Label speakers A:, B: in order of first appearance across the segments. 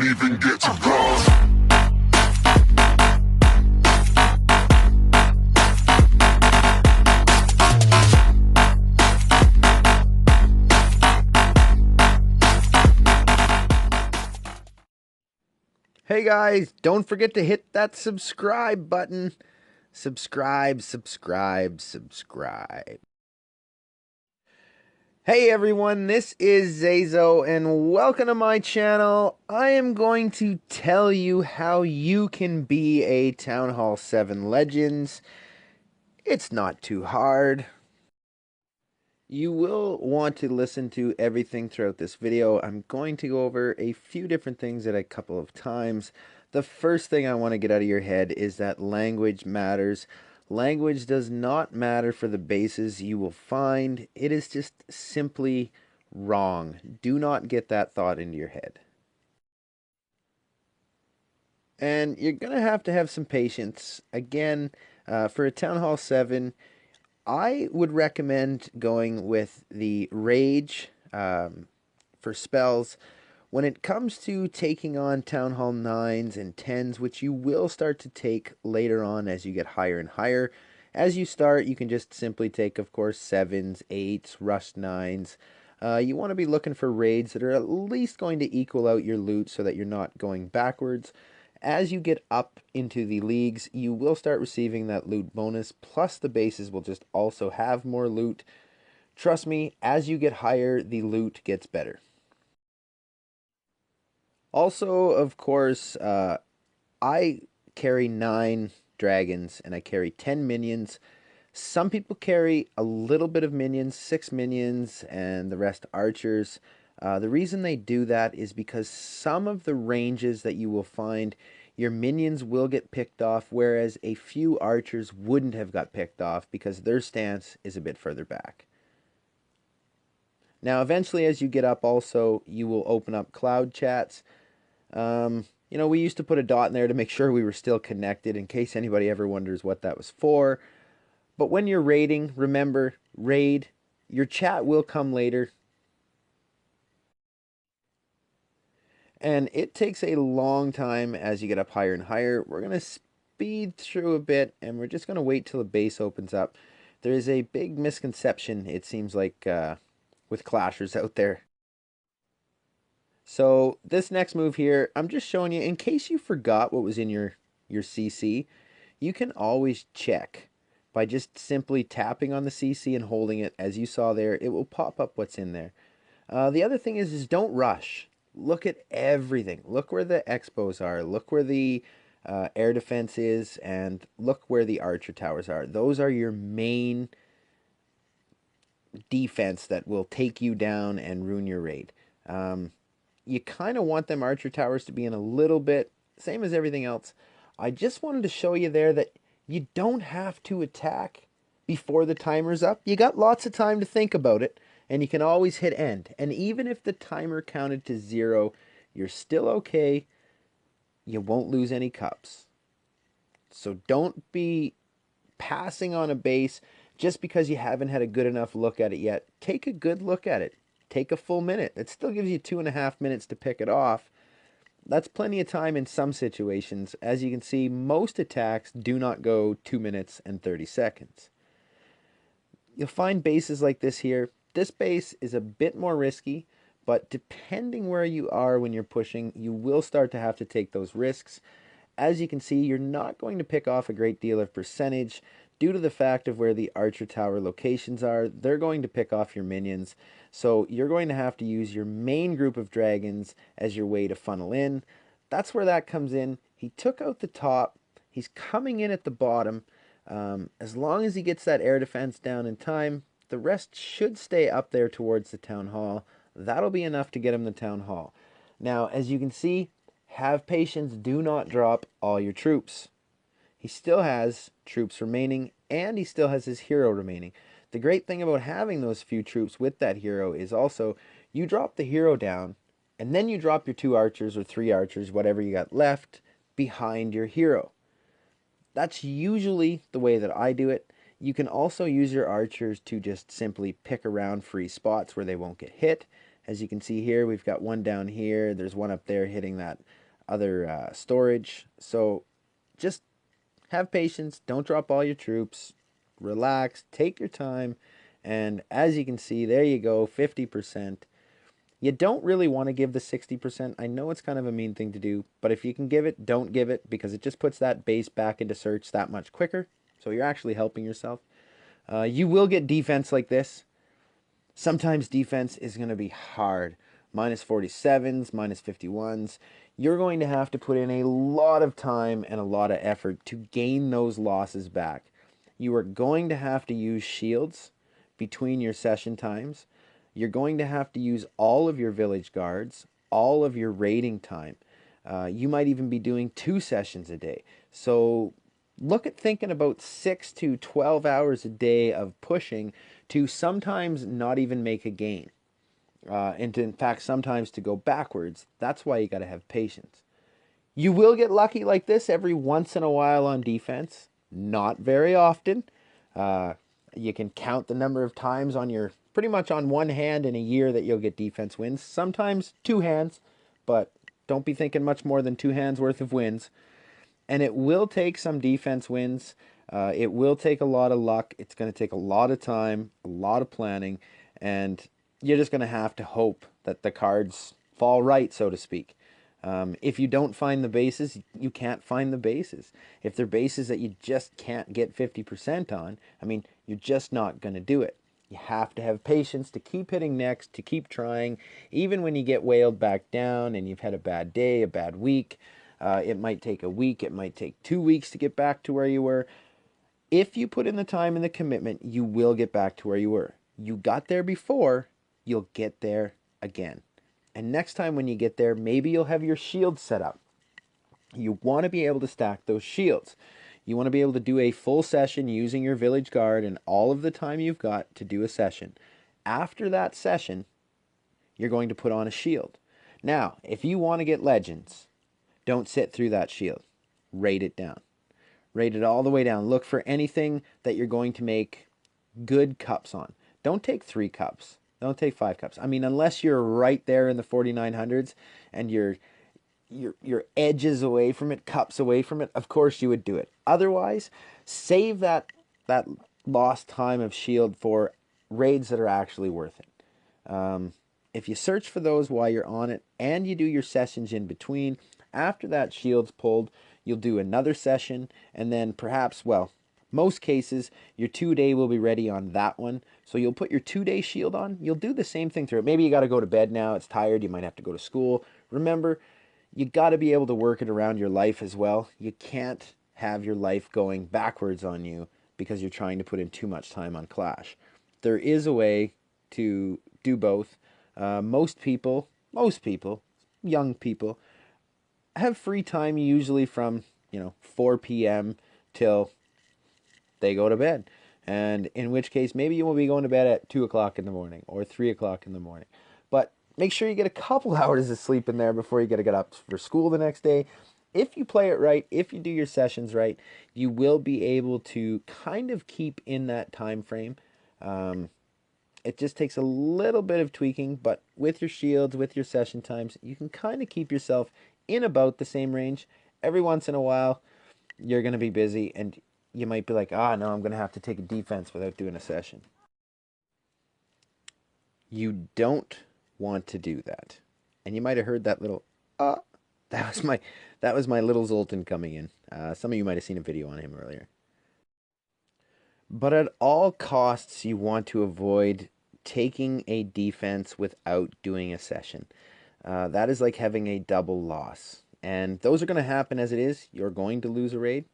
A: even get to God.
B: Hey guys, don't forget to hit that subscribe button. Subscribe. Hey everyone, this is ZaiZoe and welcome to my channel. I am going to tell you how you can be a Town Hall 7 Legends. It's not too hard. You will want to listen to everything throughout this video. I'm going to go over a few different things at a couple of times. The first thing I want to get out of your head is that language matters. Language does not matter for the bases you will find. It is just simply wrong. Do not get that thought into your head. And you're going to have some patience. Again, for a Town Hall 7, I would recommend going with the Rage for spells. When it comes to taking on Town Hall 9s and 10s, which you will start to take later on as you get higher and higher, as you start, you can just simply take, of course, 7s, 8s, Rush 9s. You want to be looking for raids that are at least going to equal out your loot so that you're not going backwards. As you get up into the leagues, you will start receiving that loot bonus, plus the bases will just also have more loot. Trust me, as you get higher, the loot gets better. Also, of course, I carry 9 dragons and I carry 10 minions. Some people carry a little bit of minions, 6 minions, and the rest archers. The reason they do that is because some of the ranges that you will find, your minions will get picked off, whereas a few archers wouldn't have got picked off because their stance is a bit further back. Now, eventually, as you get up also, you will open up cloud chats. You know, we used to put a dot in there to make sure we were still connected in case anybody ever wonders what that was for. But when you're raiding, remember, raid, your chat will come later. And it takes a long time as you get up higher and higher. We're going to speed through a bit, and we're just going to wait till the base opens up. There is a big misconception, it seems like, with clashers out there. So this next move here, I'm just showing you, in case you forgot what was in your CC, you can always check by just simply tapping on the CC and holding it. As you saw there, it will pop up what's in there. The other thing is don't rush. Look at everything. Look where the expos are. Look where the air defense is, and look where the archer towers are. Those are your main defense that will take you down and ruin your raid. You kind of want them archer towers to be in a little bit, same as everything else. I just wanted to show you there that you don't have to attack before the timer's up. You got lots of time to think about it, and you can always hit end. And even if the timer counted to 0, you're still okay. You won't lose any cups. So don't be passing on a base just because you haven't had a good enough look at it yet. Take a good look at it. Take a full minute. It still gives you 2.5 minutes to pick it off. That's plenty of time in some situations. As you can see, most attacks do not go 2 minutes and 30 seconds. You'll find bases like this here. This base is a bit more risky, but depending where you are when you're pushing, you will start to have to take those risks. As you can see, you're not going to pick off a great deal of percentage due to the fact of where the archer tower locations are. They're going to pick off your minions, so you're going to have to use your main group of dragons as your way to funnel in. That's where that comes in. He took out the top. He's coming in at the bottom. As long as he gets that air defense down in time, the rest should stay up there towards the town hall. That'll be enough to get him the town hall. Now, as you can see, have patience. Do not drop all your troops. He still has troops remaining, and he still has his hero remaining. The great thing about having those few troops with that hero is also you drop the hero down, and then you drop your 2 archers or 3 archers, whatever you got left, behind your hero. That's usually the way that I do it. You can also use your archers to just simply pick around free spots where they won't get hit, As you can see here, we've got one down here. There's one up there hitting that other storage. So just have patience. Don't drop all your troops. Relax. Take your time. And as you can see, there you go, 50%. You don't really want to give the 60%. I know it's kind of a mean thing to do, but if you can give it, don't give it, because it just puts that base back into search that much quicker. So you're actually helping yourself. You will get defense like this. Sometimes defense is going to be hard. Minus 47s, minus 51s. You're going to have to put in a lot of time and a lot of effort to gain those losses back. You are going to have to use shields between your session times. You're going to have to use all of your village guards, all of your raiding time. You might even be doing 2 sessions a day. So look at thinking about 6 to 12 hours a day of pushing to sometimes not even make a gain. And to, in fact, sometimes to go backwards. That's why you got to have patience. You will get lucky like this every once in a while on defense. Not very often. You can count the number of times on your, pretty much on one hand in a year that you'll get defense wins. Sometimes 2 hands, but don't be thinking much more than 2 hands worth of wins. And it will take some defense wins. It will take a lot of luck. It's going to take a lot of time, a lot of planning, and you're just going to have to hope that the cards fall right, so to speak. If you don't find the bases, you can't find the bases. If they're bases that you just can't get 50% on, I mean, you're just not going to do it. You have to have patience to keep hitting next, to keep trying, even when you get whaled back down and you've had a bad day, a bad week. It might take a week, it might take 2 weeks to get back to where you were. If you put in the time and the commitment, you will get back to where you were. You got there before, you'll get there again. And next time when you get there, maybe you'll have your shields set up. You want to be able to stack those shields. You want to be able to do a full session using your village guard and all of the time you've got to do a session. After that session, you're going to put on a shield. Now, if you want to get legends, don't sit through that shield. Rate it down. Rate it all the way down. Look for anything that you're going to make good cups on. Don't take 3 cups. Don't take 5 cups. I mean, unless you're right there in the 4900s and you're edges away from it, cups away from it, of course you would do it. Otherwise, save that lost time of shield for raids that are actually worth it. If you search for those while you're on it and you do your sessions in between, after that shield's pulled, you'll do another session, and then perhaps, well, most cases, your 2-day will be ready on that one. So you'll put your 2-day shield on. You'll do the same thing through it. Maybe you got to go to bed now. It's tired. You might have to go to school. Remember, you got to be able to work it around your life as well. You can't have your life going backwards on you because you're trying to put in too much time on Clash. There is a way to do both. Most people, young people, have free time usually from 4 p.m. till they go to bed, and in which case maybe you will be going to bed at 2 o'clock in the morning or 3 o'clock in the morning. But make sure you get a couple hours of sleep in there before you got to get up for school the next day. If you play it right, if you do your sessions right, you will be able to kind of keep in that time frame. It just takes a little bit of tweaking, but with your shields, with your session times, you can kind of keep yourself in about the same range. Every once in a while, you're going to be busy, and you might be like, no, I'm going to have to take a defense without doing a session. You don't want to do that. And you might have heard that little, that was my little Zoltan coming in. Some of you might have seen a video on him earlier. But at all costs, you want to avoid taking a defense without doing a session. That is like having a double loss. And those are going to happen as it is. You're going to lose a raid,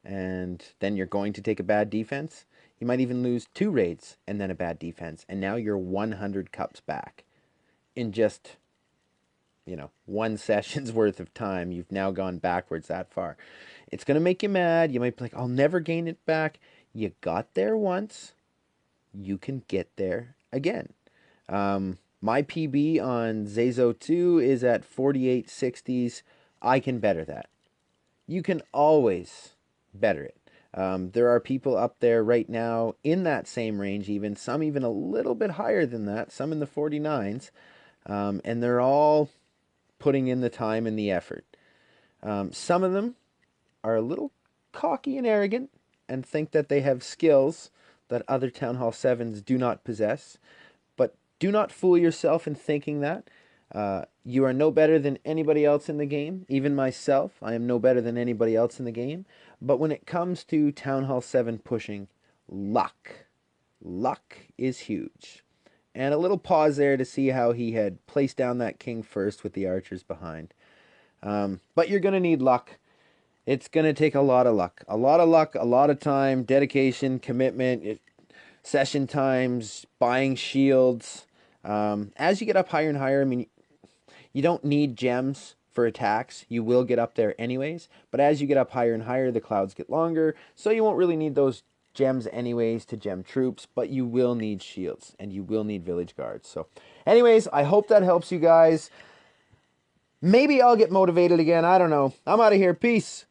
B: and then you're going to take a bad defense. You might even lose 2 raids and then a bad defense, and now you're 100 cups back in just, 1 session's worth of time. You've now gone backwards that far. It's going to make you mad. You might be like, I'll never gain it back. You got there once. You can get there again. My PB on ZaiZoe 2 is at 4860s. I can better that. You can always better it. There are people up there right now in that same range, even some even a little bit higher than that, some in the 49s, And they're all putting in the time and the effort. Some of them are a little cocky and arrogant and think that they have skills that other Town Hall 7s do not possess. But do not fool yourself in thinking that. You are no better than anybody else in the game. Even myself, I am no better than anybody else in the game. But when it comes to Town Hall 7 pushing, luck. Luck is huge. And a little pause there to see how he had placed down that king first with the archers behind. But you're going to need luck. It's going to take a lot of luck. A lot of luck, a lot of time, dedication, commitment, session times, buying shields. As you get up higher and higher, I mean, you don't need gems for attacks. You will get up there anyways. But as you get up higher and higher, the clouds get longer. So you won't really need those gems anyways to gem troops. But you will need shields. And you will need village guards. So anyways, I hope that helps you guys. Maybe I'll get motivated again. I don't know. I'm out of here. Peace.